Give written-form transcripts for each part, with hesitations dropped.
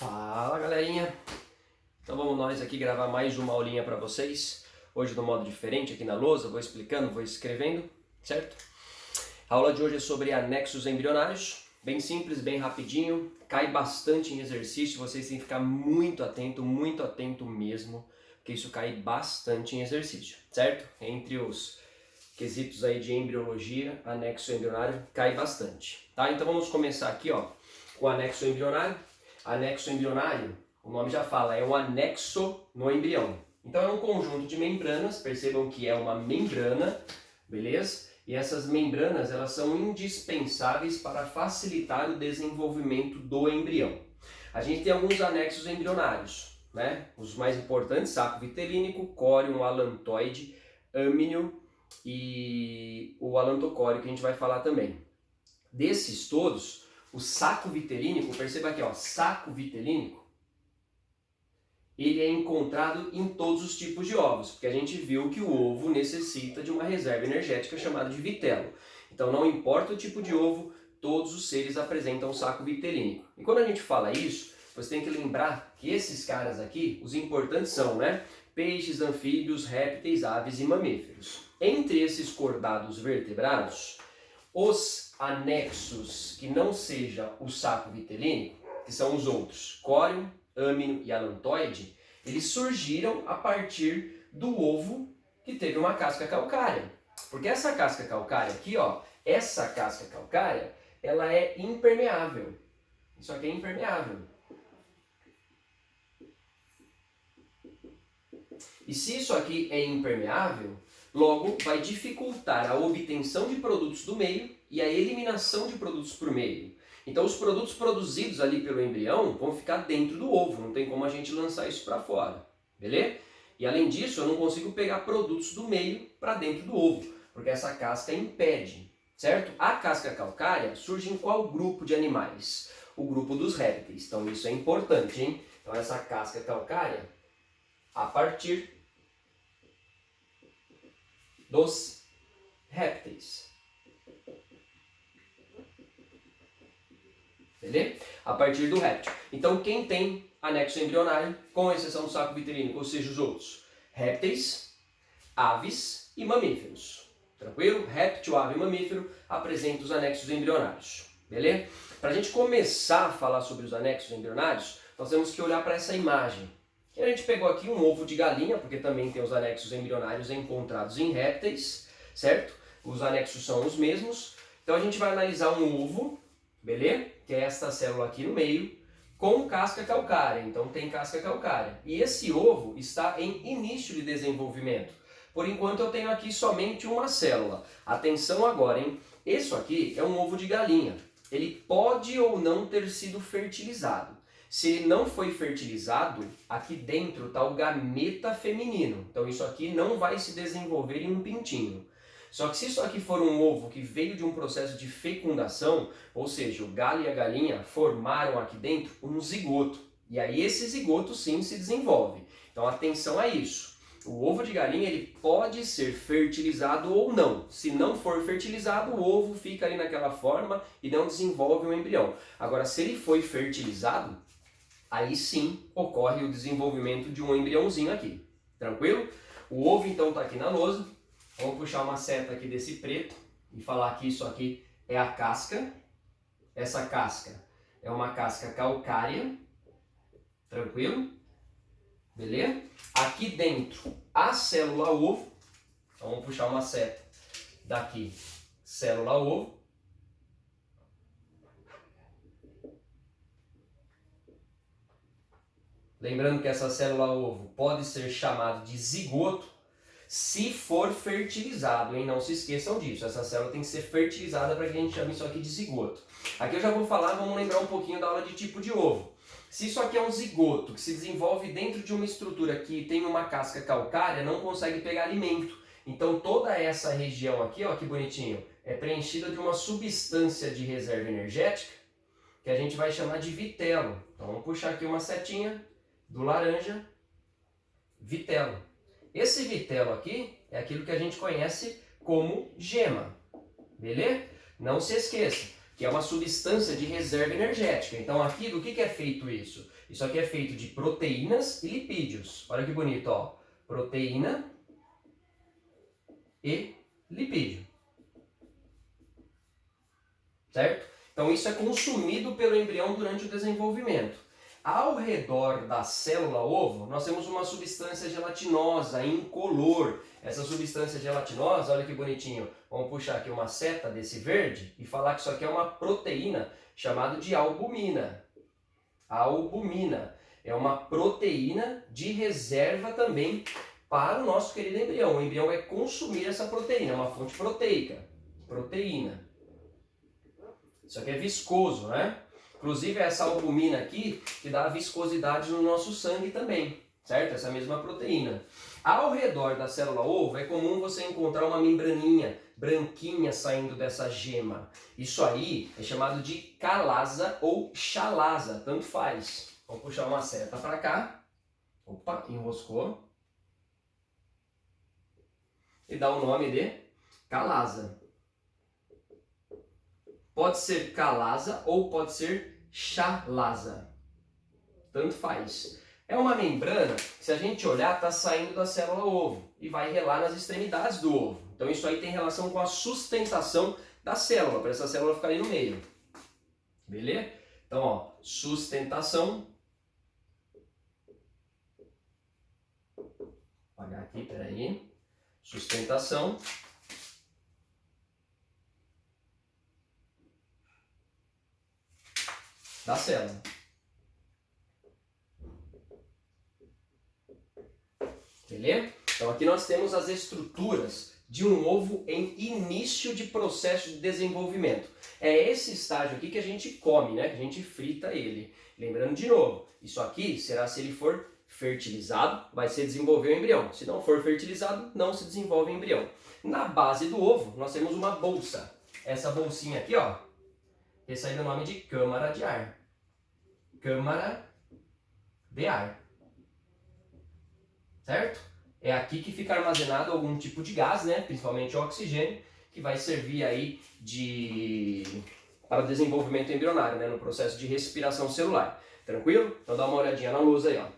Fala, galerinha! Então vamos nós aqui gravar mais uma aulinha para vocês. Hoje no modo diferente aqui na lousa, vou explicando, vou escrevendo, certo? A aula de hoje é sobre anexos embrionários, bem simples, bem rapidinho, cai bastante em exercício, vocês têm que ficar muito atento mesmo, porque isso cai bastante em exercício, certo? Entre os quesitos aí de embriologia, anexo embrionário cai bastante, tá? Então vamos começar aqui, ó, com o anexo embrionário. Anexo embrionário, o nome já fala, é um anexo no embrião. Então é um conjunto de membranas, percebam que é uma membrana, beleza? E essas membranas, elas são indispensáveis para facilitar o desenvolvimento do embrião. A gente tem alguns anexos embrionários, né? Os mais importantes, saco vitelínico, córium, alantoide, âmnio e o alantocório, que a gente vai falar também. Desses todos, o saco vitelínico, perceba aqui, ó, saco vitelínico, ele é encontrado em todos os tipos de ovos, porque a gente viu que o ovo necessita de uma reserva energética chamada de vitelo. Então não importa o tipo de ovo, todos os seres apresentam saco vitelínico. E quando a gente fala isso, você tem que lembrar que esses caras aqui, os importantes são, né, peixes, anfíbios, répteis, aves e mamíferos. Entre esses cordados vertebrados, os anexos que não seja o saco vitelínico, que são os outros, córium, âmnio e alantoide, eles surgiram a partir do ovo que teve uma casca calcária. Porque essa casca calcária aqui, ó, essa casca calcária, ela é impermeável. Isso aqui é impermeável. E se isso aqui é impermeável, logo vai dificultar a obtenção de produtos do meio e a eliminação de produtos por meio. Então os produtos produzidos ali pelo embrião vão ficar dentro do ovo, não tem como a gente lançar isso para fora, beleza? E além disso, eu não consigo pegar produtos do meio para dentro do ovo, porque essa casca impede, certo? A casca calcária surge em qual grupo de animais? O grupo dos répteis, então isso é importante, hein? Então essa casca calcária, a partir dos répteis. Beleza? A partir do réptil. Então, quem tem anexo embrionário, com exceção do saco vitelínico, ou seja, os outros? Répteis, aves e mamíferos. Tranquilo? Réptil, ave e mamífero apresentam os anexos embrionários. Beleza? Para a gente começar a falar sobre os anexos embrionários, nós temos que olhar para essa imagem. A gente pegou aqui um ovo de galinha, porque também tem os anexos embrionários encontrados em répteis, certo? Os anexos são os mesmos. Então a gente vai analisar um ovo, beleza? Que é esta célula aqui no meio, com casca calcária. Então tem casca calcária. E esse ovo está em início de desenvolvimento. Por enquanto eu tenho aqui somente uma célula. Atenção agora, hein? Isso aqui é um ovo de galinha. Ele pode ou não ter sido fertilizado. Se ele não foi fertilizado, aqui dentro está o gameta feminino. Então isso aqui não vai se desenvolver em um pintinho. Só que se isso aqui for um ovo que veio de um processo de fecundação, ou seja, o galho e a galinha formaram aqui dentro um zigoto. E aí esse zigoto sim se desenvolve. Então atenção a isso. O ovo de galinha ele pode ser fertilizado ou não. Se não for fertilizado, o ovo fica ali naquela forma e não desenvolve um embrião. Agora, se ele foi fertilizado, aí sim ocorre o desenvolvimento de um embriãozinho aqui. Tranquilo? O ovo então está aqui na lousa. Vamos puxar uma seta aqui desse preto e falar que isso aqui é a casca. Essa casca é uma casca calcária. Tranquilo? Beleza? Aqui dentro a célula ovo. Então vamos puxar uma seta daqui. Célula ovo. Lembrando que essa célula ovo pode ser chamada de zigoto se for fertilizado, hein? Não se esqueçam disso. Essa célula tem que ser fertilizada para que a gente chame isso aqui de zigoto. Aqui eu já vou falar, vamos lembrar um pouquinho da aula de tipo de ovo. Se isso aqui é um zigoto que se desenvolve dentro de uma estrutura que tem uma casca calcária, não consegue pegar alimento. Então toda essa região aqui, ó, que bonitinho, é preenchida de uma substância de reserva energética que a gente vai chamar de vitelo. Então vamos puxar aqui uma setinha do laranja, vitelo. Esse vitelo aqui é aquilo que a gente conhece como gema, beleza? Não se esqueça que é uma substância de reserva energética. Então aqui do que é feito isso? Isso aqui é feito de proteínas e lipídios. Olha que bonito, ó. Proteína e lipídio. Certo? Então isso é consumido pelo embrião durante o desenvolvimento. Ao redor da célula ovo, nós temos uma substância gelatinosa, incolor. Essa substância gelatinosa, olha que bonitinho, vamos puxar aqui uma seta desse verde e falar que isso aqui é uma proteína chamada de albumina. A albumina é uma proteína de reserva também para o nosso querido embrião. O embrião vai consumir essa proteína, é uma fonte proteica. Proteína. Isso aqui é viscoso, né? Inclusive essa albumina aqui que dá viscosidade no nosso sangue também, certo? Essa mesma proteína. Ao redor da célula ovo é comum você encontrar uma membraninha branquinha saindo dessa gema. Isso aí é chamado de calasa ou chalasa, tanto faz. Vamos puxar uma seta para cá. Opa, enroscou. E dá o nome de calasa. Pode ser calasa ou pode ser chalasa. Tanto faz. É uma membrana que, se a gente olhar, está saindo da célula ovo e vai relar nas extremidades do ovo. Então isso aí tem relação com a sustentação da célula, para essa célula ficar ali no meio. Beleza? Então, ó, sustentação. Vou apagar aqui, peraí. Sustentação. Da célula. Beleza? Então aqui nós temos as estruturas de um ovo em início de processo de desenvolvimento. É esse estágio aqui que a gente come, né? Que a gente frita ele. Lembrando de novo, isso aqui será se ele for fertilizado, vai se desenvolver o embrião. Se não for fertilizado, não se desenvolve o embrião. Na base do ovo, nós temos uma bolsa. Essa bolsinha aqui, ó, recebe o nome de câmara de ar. Câmara de ar. Certo? É aqui que fica armazenado algum tipo de gás, né? Principalmente o oxigênio, que vai servir aí para o desenvolvimento embrionário, né? No processo de respiração celular. Tranquilo? Então dá uma olhadinha na luz aí, ó.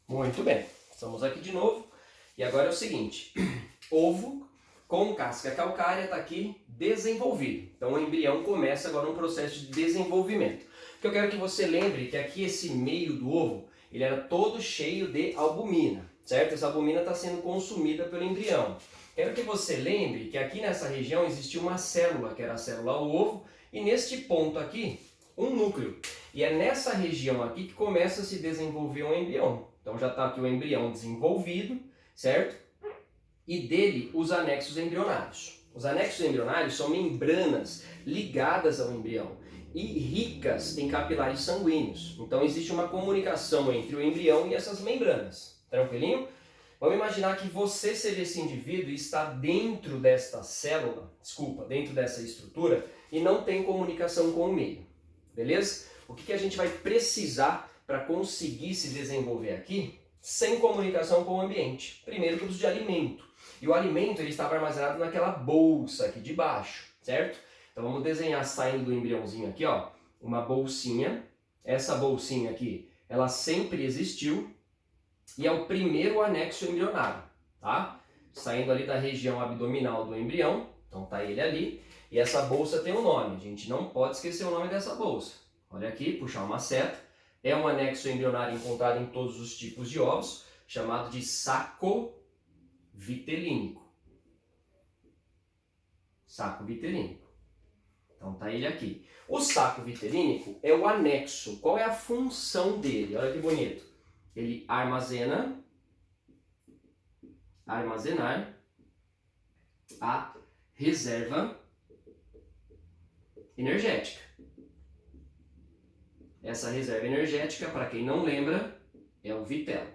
Muito bem. Estamos aqui de novo. E agora é o seguinte. Ovo com casca calcária está aqui desenvolvido. Então o embrião começa agora um processo de desenvolvimento. O que eu quero que você lembre que aqui esse meio do ovo, ele era todo cheio de albumina, certo? Essa albumina está sendo consumida pelo embrião. Quero que você lembre que aqui nessa região existia uma célula, que era a célula ovo, e neste ponto aqui, um núcleo. E é nessa região aqui que começa a se desenvolver um embrião. Então já está aqui o embrião desenvolvido, certo? E dele os anexos embrionários. Os anexos embrionários são membranas ligadas ao embrião e ricas em capilares sanguíneos. Então existe uma comunicação entre o embrião e essas membranas. Tranquilinho? Vamos imaginar que você seja esse indivíduo e está dentro desta célula, dentro dessa estrutura e não tem comunicação com o meio. Beleza? O que a gente vai precisar para conseguir se desenvolver aqui sem comunicação com o ambiente? Primeiro, grupos de alimento. E o alimento ele estava armazenado naquela bolsa aqui de baixo, certo? Então vamos desenhar saindo do embriãozinho aqui, ó, uma bolsinha. Essa bolsinha aqui, ela sempre existiu e é o primeiro anexo embrionário, tá? Saindo ali da região abdominal do embrião, então tá ele ali. E essa bolsa tem um nome, a gente não pode esquecer o nome dessa bolsa. Olha aqui, puxar uma seta. É um anexo embrionário encontrado em todos os tipos de ovos, chamado de saco vitelínico. Saco vitelínico. Então tá ele aqui. O saco vitelínico é o anexo. Qual é a função dele? Olha que bonito. Ele armazenar a reserva energética. Essa reserva energética, para quem não lembra, é o vitelo.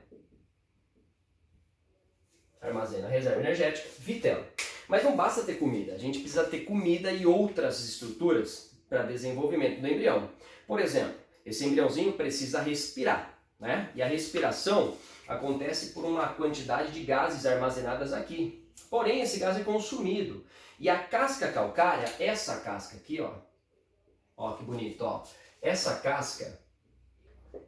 Armazena a reserva energética, vitelo. Mas não basta ter comida, a gente precisa ter comida e outras estruturas para desenvolvimento do embrião. Por exemplo, esse embriãozinho precisa respirar. né? E a respiração acontece por uma quantidade de gases armazenadas aqui. Porém, esse gás é consumido. E a casca calcária, essa casca aqui, ó que bonito, ó. Essa casca,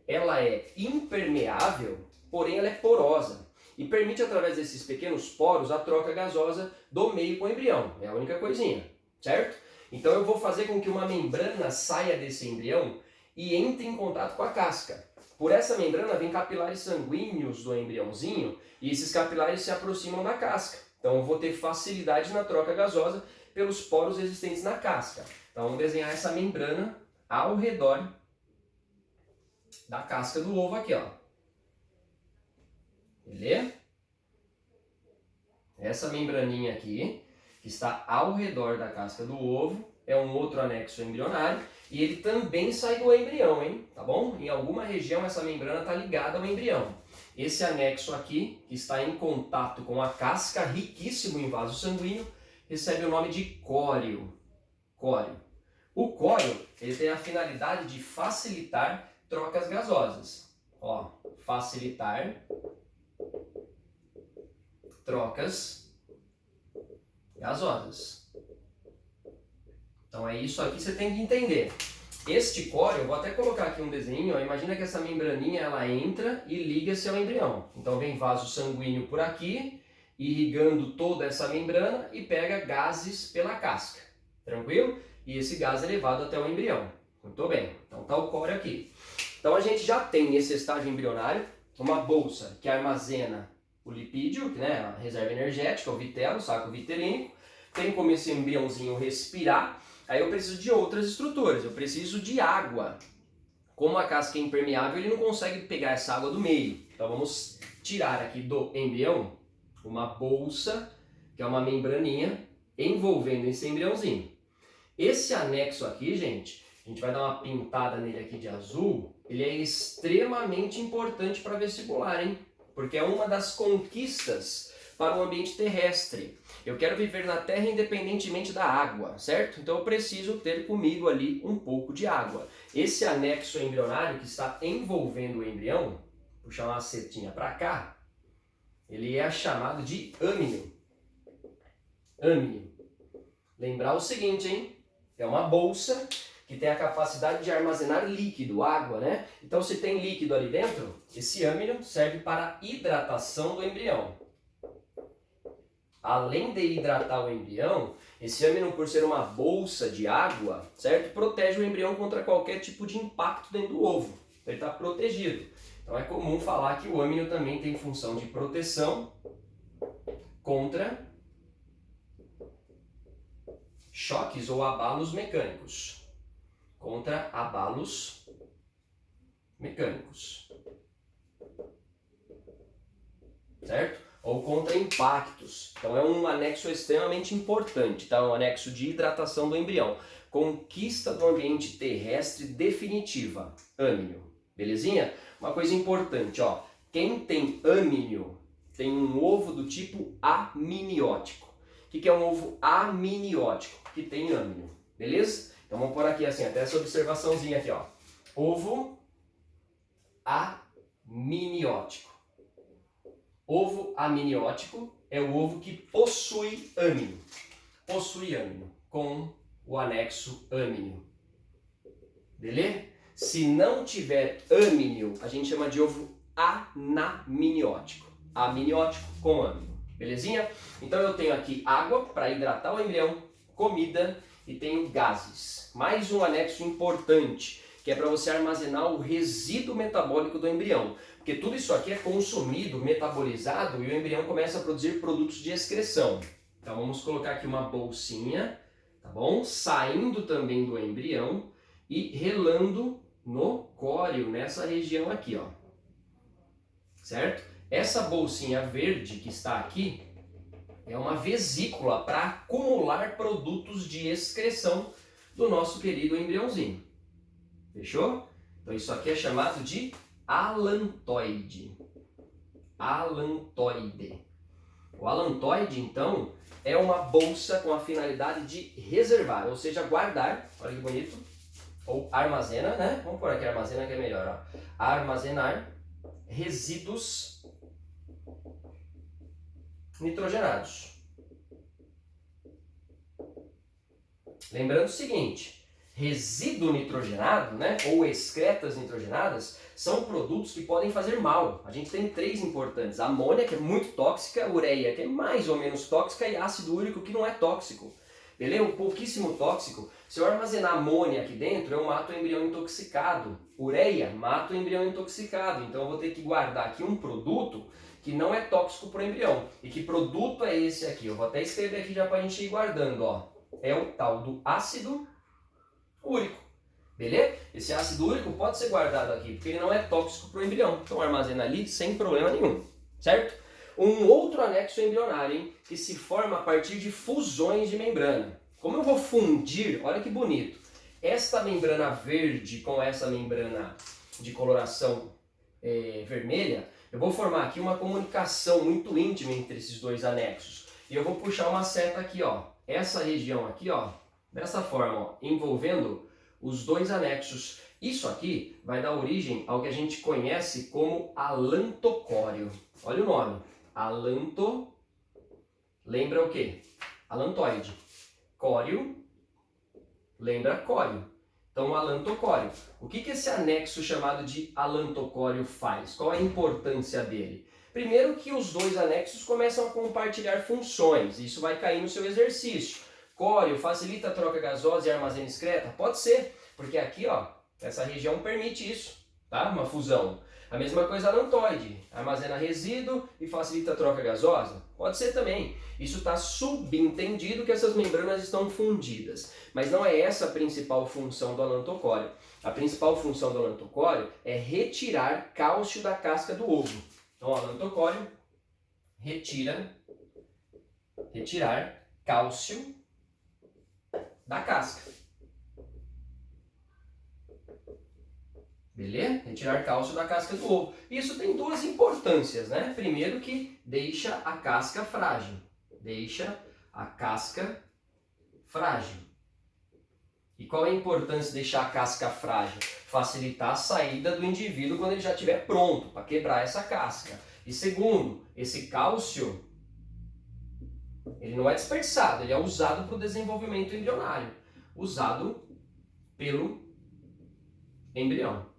ela é impermeável, porém ela é porosa. E permite, através desses pequenos poros, a troca gasosa do meio com o embrião. É a única coisinha, certo? Então eu vou fazer com que uma membrana saia desse embrião e entre em contato com a casca. Por essa membrana vem capilares sanguíneos do embriãozinho e esses capilares se aproximam da casca. Então eu vou ter facilidade na troca gasosa pelos poros existentes na casca. Então vamos desenhar essa membrana ao redor da casca do ovo aqui, ó. Beleza? Essa membraninha aqui, que está ao redor da casca do ovo, é um outro anexo embrionário e ele também sai do embrião, hein? Tá bom? Em alguma região essa membrana está ligada ao embrião. Esse anexo aqui, que está em contato com a casca, riquíssimo em vaso sanguíneo, recebe o nome de córeo. Córeo. O córeo, ele tem a finalidade de facilitar trocas gasosas. Ó, facilitar trocas gasosas. Então é isso aqui que você tem que entender. Este córeo, eu vou até colocar aqui um desenho, ó, imagina que essa membraninha ela entra e liga-se ao embrião. Então vem vaso sanguíneo por aqui, irrigando toda essa membrana e pega gases pela casca. Tranquilo? E esse gás é levado até o embrião. Muito bem, então tá o córeo aqui. Então a gente já tem nesse estágio embrionário uma bolsa que armazena o lipídio, né, a reserva energética, o vitelo, o saco vitelínico. Tem como esse embriãozinho respirar. Aí eu preciso de outras estruturas, eu preciso de água. Como a casca é impermeável, ele não consegue pegar essa água do meio. Então vamos tirar aqui do embrião uma bolsa, que é uma membraninha, envolvendo esse embriãozinho. Esse anexo aqui, gente, a gente vai dar uma pintada nele aqui de azul, ele é extremamente importante para vestibular, hein? Porque é uma das conquistas para o ambiente terrestre. Eu quero viver na Terra independentemente da água, certo? Então eu preciso ter comigo ali um pouco de água. Esse anexo embrionário que está envolvendo o embrião, vou chamar uma setinha para cá, ele é chamado de âmino. Âmino. Lembrar o seguinte, hein? É uma bolsa que tem a capacidade de armazenar líquido, água, né? Então se tem líquido ali dentro, esse âmino serve para a hidratação do embrião. Além de hidratar o embrião, esse âmino, por ser uma bolsa de água, certo? Protege o embrião contra qualquer tipo de impacto dentro do ovo. Então ele está protegido. Então é comum falar que o âmino também tem função de proteção contra choques ou abalos mecânicos. Contra abalos mecânicos. Certo? Ou contra impactos. Então é um anexo extremamente importante, tá? Um anexo de hidratação do embrião. Conquista do ambiente terrestre definitiva. Âmino. Belezinha? Uma coisa importante, ó. Quem tem âmino tem um ovo do tipo amniótico. O que é um ovo amniótico? Que tem âmino. Beleza? Então vamos por aqui assim, até essa observaçãozinha aqui, ó. Ovo amniótico. Ovo amniótico é o ovo que possui âmino. Possui âmino, com o anexo âmino. Beleza? Se não tiver âmino, a gente chama de ovo anamniótico. Amniótico com âmino. Belezinha? Então eu tenho aqui água para hidratar o embrião, comida e tenho gases. Mais um anexo importante, que é para você armazenar o resíduo metabólico do embrião. Porque tudo isso aqui é consumido, metabolizado e o embrião começa a produzir produtos de excreção. Então vamos colocar aqui uma bolsinha, tá bom? Saindo também do embrião e relando no córeo, nessa região aqui, ó. Certo? Essa bolsinha verde que está aqui é uma vesícula para acumular produtos de excreção do nosso querido embriãozinho. Fechou? Então isso aqui é chamado de alantoide. Alantoide. O alantoide, então, é uma bolsa com a finalidade de reservar, ou seja, guardar, olha que bonito, ou armazena, né? Vamos por aqui armazena que é melhor, ó. Armazenar resíduos nitrogenados. Lembrando o seguinte, resíduo nitrogenado, né, ou excretas nitrogenadas, são produtos que podem fazer mal. A gente tem 3 importantes: amônia, que é muito tóxica, ureia, que é mais ou menos tóxica, e ácido úrico, que não é tóxico. Beleza? Um pouquíssimo tóxico. Se eu armazenar amônia aqui dentro, eu mato o embrião intoxicado. Ureia, mato o embrião intoxicado. Então eu vou ter que guardar aqui um produto que não é tóxico para o embrião. E que produto é esse aqui? Eu vou até escrever aqui já para a gente ir guardando, ó. É o tal do ácido úrico. Beleza? Esse ácido úrico pode ser guardado aqui, porque ele não é tóxico para o embrião. Então armazena ali sem problema nenhum. Certo? Um outro anexo embrionário, hein, que se forma a partir de fusões de membrana. Como eu vou fundir, olha que bonito, esta membrana verde com essa membrana de coloração vermelha, eu vou formar aqui uma comunicação muito íntima entre esses dois anexos. E eu vou puxar uma seta aqui, ó, essa região aqui, ó, dessa forma, ó, envolvendo os dois anexos. Isso aqui vai dar origem ao que a gente conhece como alantocório. Olha o nome. Alanto, lembra o quê? Alantoide. Cório, lembra cório. Então, alantocório. O que esse anexo chamado de alantocório faz? Qual a importância dele? Primeiro que os dois anexos começam a compartilhar funções. Isso vai cair no seu exercício. Cório facilita a troca gasosa e armazena excreta? Pode ser, porque aqui, ó, essa região permite isso, tá? Uma fusão. A mesma coisa alantoide, armazena resíduo e facilita a troca gasosa? Pode ser também. Isso está subentendido que essas membranas estão fundidas. Mas não é essa a principal função do alantocório. A principal função do alantocório é retirar cálcio da casca do ovo. Então, o alantocório retirar cálcio da casca. Beleza? Retirar cálcio da casca do ovo. Isso tem 2 importâncias, né? Primeiro que deixa a casca frágil. Deixa a casca frágil. E qual é a importância de deixar a casca frágil? Facilitar a saída do indivíduo quando ele já estiver pronto para quebrar essa casca. E segundo, esse cálcio, ele não é dispersado, ele é usado para o desenvolvimento embrionário. Usado pelo embrião.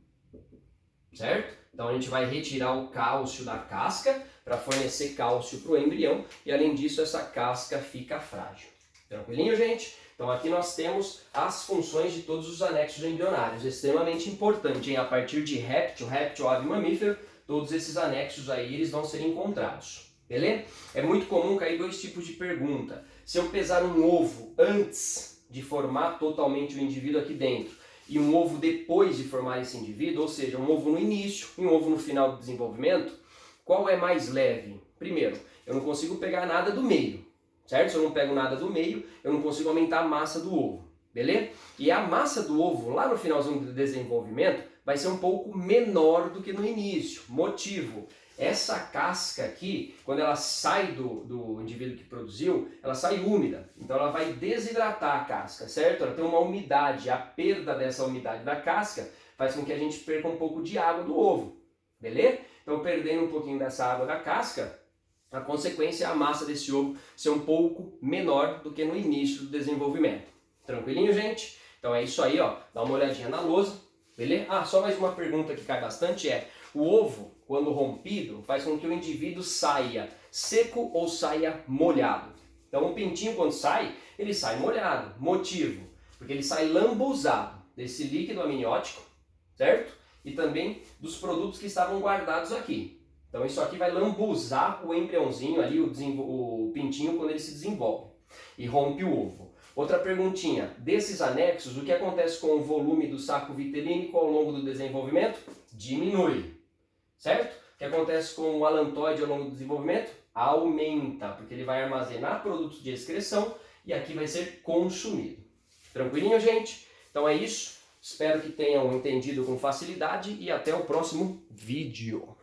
Certo? Então a gente vai retirar o cálcio da casca para fornecer cálcio para o embrião e além disso essa casca fica frágil. Tranquilinho, gente? Então aqui nós temos as funções de todos os anexos embrionários, extremamente importante, hein? A partir de réptil, ave mamífero, todos esses anexos aí eles vão ser encontrados. Beleza? É muito comum cair 2 tipos de pergunta. Se eu pesar um ovo antes de formar totalmente o indivíduo aqui dentro, e um ovo depois de formar esse indivíduo, ou seja, um ovo no início e um ovo no final do desenvolvimento, qual é mais leve? Primeiro, eu não consigo pegar nada do meio, certo? Se eu não pego nada do meio, eu não consigo aumentar a massa do ovo, beleza? E a massa do ovo, lá no finalzinho do desenvolvimento, vai ser um pouco menor do que no início. Motivo: essa casca aqui, quando ela sai do indivíduo que produziu, ela sai úmida. Então ela vai desidratar a casca, certo? Ela tem uma umidade. A perda dessa umidade da casca faz com que a gente perca um pouco de água do ovo. Beleza? Então perdendo um pouquinho dessa água da casca, a consequência é a massa desse ovo ser um pouco menor do que no início do desenvolvimento. Tranquilinho, gente? Então é isso aí, ó. Dá uma olhadinha na lousa. Beleza? Ah, só mais uma pergunta que cai bastante é: o ovo, quando rompido, faz com que o indivíduo saia seco ou saia molhado. Então o pintinho, quando sai, ele sai molhado. Motivo: porque ele sai lambuzado desse líquido amniótico, certo? E também dos produtos que estavam guardados aqui. Então isso aqui vai lambuzar o embriãozinho ali, o pintinho, quando ele se desenvolve e rompe o ovo. Outra perguntinha: desses anexos, o que acontece com o volume do saco vitelínico ao longo do desenvolvimento? Diminui. Certo? O que acontece com o alantoide ao longo do desenvolvimento? Aumenta, porque ele vai armazenar produtos de excreção e aqui vai ser consumido. Tranquilinho, gente? Então é isso. Espero que tenham entendido com facilidade e até o próximo vídeo.